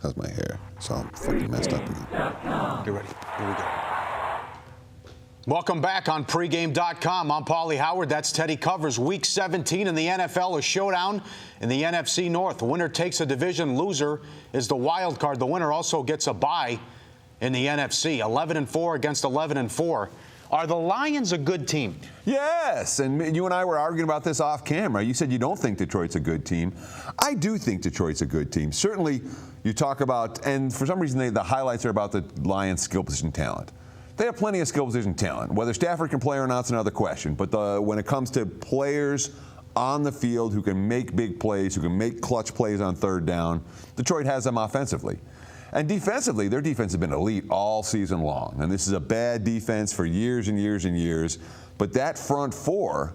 How's my hair? So I'm fucking messed up again. Get ready. Here we go. Welcome back on pregame.com. I'm Pauly Howard. That's Teddy Covers. Week 17 in the NFL, a showdown in the NFC North. The winner takes a division. Loser is the wild card. The winner also gets a bye in the NFC. 11-4 against 11-4. Are the Lions a good team? Yes, and you and I were arguing about this off camera. You said you don't think Detroit's a good team. I do think Detroit's a good team. Certainly, you talk about, and for some reason the highlights are about the Lions' skill position talent. They have plenty of skill position talent. Whether Stafford can play or not is another question. But when it comes to players on the field who can make big plays, who can make clutch plays on third down, Detroit has them offensively. And defensively, their defense has been elite all season long. And this is a bad defense for years and years and years. But that front four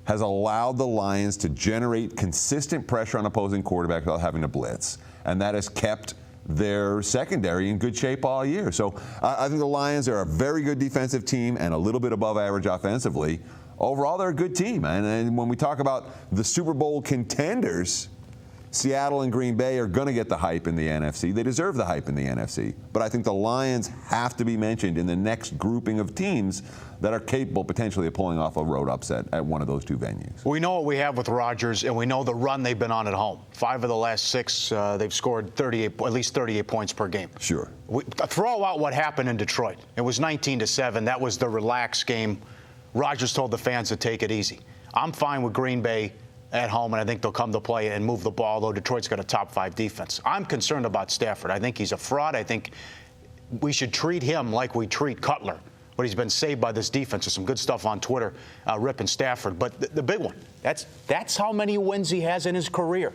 has allowed the Lions to generate consistent pressure on opposing quarterbacks without having to blitz. And that has kept their secondary in good shape all year. So I think the Lions are a very good defensive team and a little bit above average offensively. Overall, they're a good team. And when we talk about the Super Bowl contenders, Seattle and Green Bay are going to get the hype in the NFC. They deserve the hype in the NFC. But I think the Lions have to be mentioned in the next grouping of teams that are capable potentially of pulling off a road upset at one of those two venues. We know what we have with Rodgers, and we know the run they've been on at home. 5 of the last 6, they've scored at least 38 points per game. Sure. Throw out what happened in Detroit. It was 19-7. That was the relaxed game. Rodgers told the fans to take it easy. I'm fine with Green Bay at home, and I think they'll come to play and move the ball, though Detroit's got a top 5 defense. I'm concerned about Stafford. I think he's a fraud. I think we should treat him like we treat Cutler. But he's been saved by this defense. There's some good stuff on Twitter, ripping Stafford. But the big one, that's how many wins he has in his career.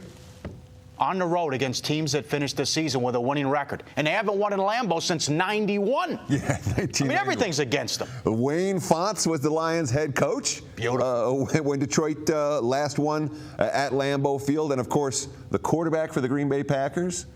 On the road against teams that finished the season with a winning record. And they haven't won in Lambeau since 91. Yeah, 1991. I mean, everything's against them. Wayne Fontes was the Lions head coach. Beautiful. When Detroit last won at Lambeau Field. And, of course, the quarterback for the Green Bay Packers,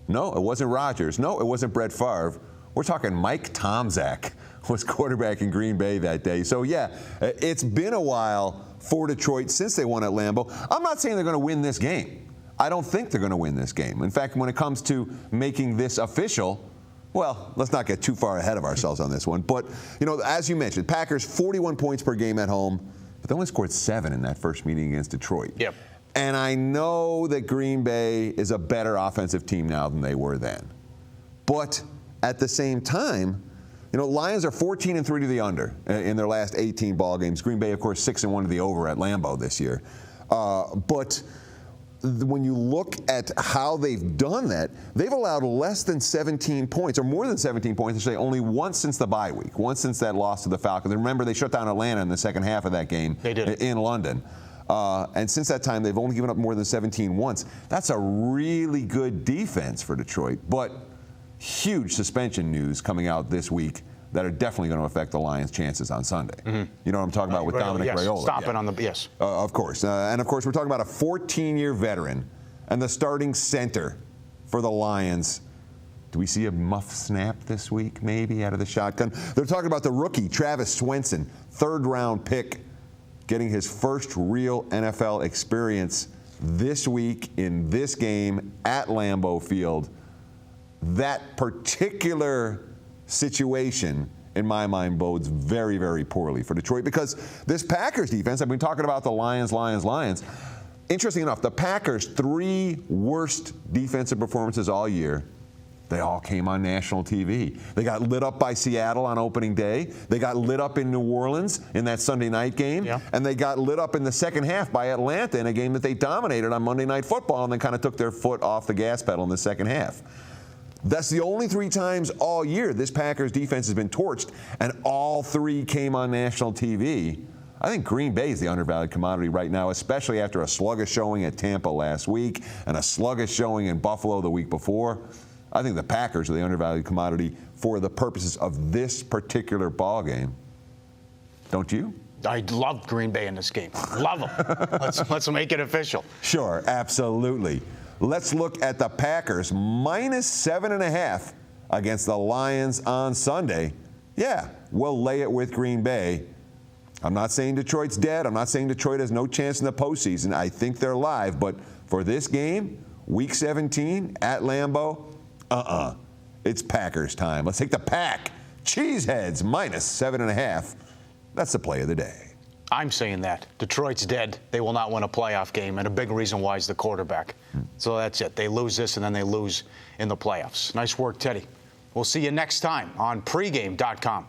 no, it wasn't Rodgers. No, it wasn't Brett Favre. We're talking Mike Tomczak was quarterback in Green Bay that day. So, yeah, it's been a while for Detroit since they won at Lambeau. I'm not saying they're going to win this game. I don't think they're going to win this game. In fact, when it comes to making this official, well, let's not get too far ahead of ourselves on this one. But, you know, as you mentioned, Packers 41 points per game at home, but they only scored 7 in that first meeting against Detroit. Yep. And I know that Green Bay is a better offensive team now than they were then. But at the same time, you know, Lions are 14-3 to the under in their last 18 ball games. Green Bay, of course, 6-1 to the over at Lambeau this year. But when you look at how they've done that, they've allowed less than 17 points, or more than 17 points, I should say, only once since the bye week, once since that loss to the Falcons. And remember, they shut down Atlanta in the second half of that game. They did. In London. And since that time, they've only given up more than 17 once. That's a really good defense for Detroit. But huge suspension news coming out this week that are definitely going to affect the Lions' chances on Sunday. Mm-hmm. You know what I'm talking about with Dominic Raiola? Stopping on the, yes. Of course. And, of course, we're talking about a 14-year veteran and the starting center for the Lions. Do we see a muff snap this week, maybe, out of the shotgun? They're talking about the rookie, Travis Swenson, third-round pick, getting his first real NFL experience this week in this game at Lambeau Field. That particular situation, in my mind, bodes very, very poorly for Detroit because this Packers defense, I've been talking about the Lions. Interesting enough, the Packers' 3 worst defensive performances all year, they all came on national TV. They got lit up by Seattle on opening day. They got lit up in New Orleans in that Sunday night game. Yeah. And they got lit up in the second half by Atlanta in a game that they dominated on Monday Night Football and then kind of took their foot off the gas pedal in the second half. That's the only 3 times all year this Packers defense has been torched, and all 3 came on national TV. I think Green Bay is the undervalued commodity right now, especially after a sluggish showing at Tampa last week and a sluggish showing in Buffalo the week before. I think the Packers are the undervalued commodity for the purposes of this particular ball game. Don't you? I love Green Bay in this game. Love them. Let's make it official. Sure, absolutely. Let's look at the Packers -7.5 against the Lions on Sunday. Yeah, we'll lay it with Green Bay. I'm not saying Detroit's dead. I'm not saying Detroit has no chance in the postseason. I think they're live. But for this game, Week 17 at Lambeau? It's Packers time. Let's take the Pack. Cheeseheads -7.5. That's the play of the day. I'm saying that. Detroit's dead. They will not win a playoff game, and a big reason why is the quarterback. So that's it. They lose this, and then they lose in the playoffs. Nice work, Teddy. We'll see you next time on pregame.com.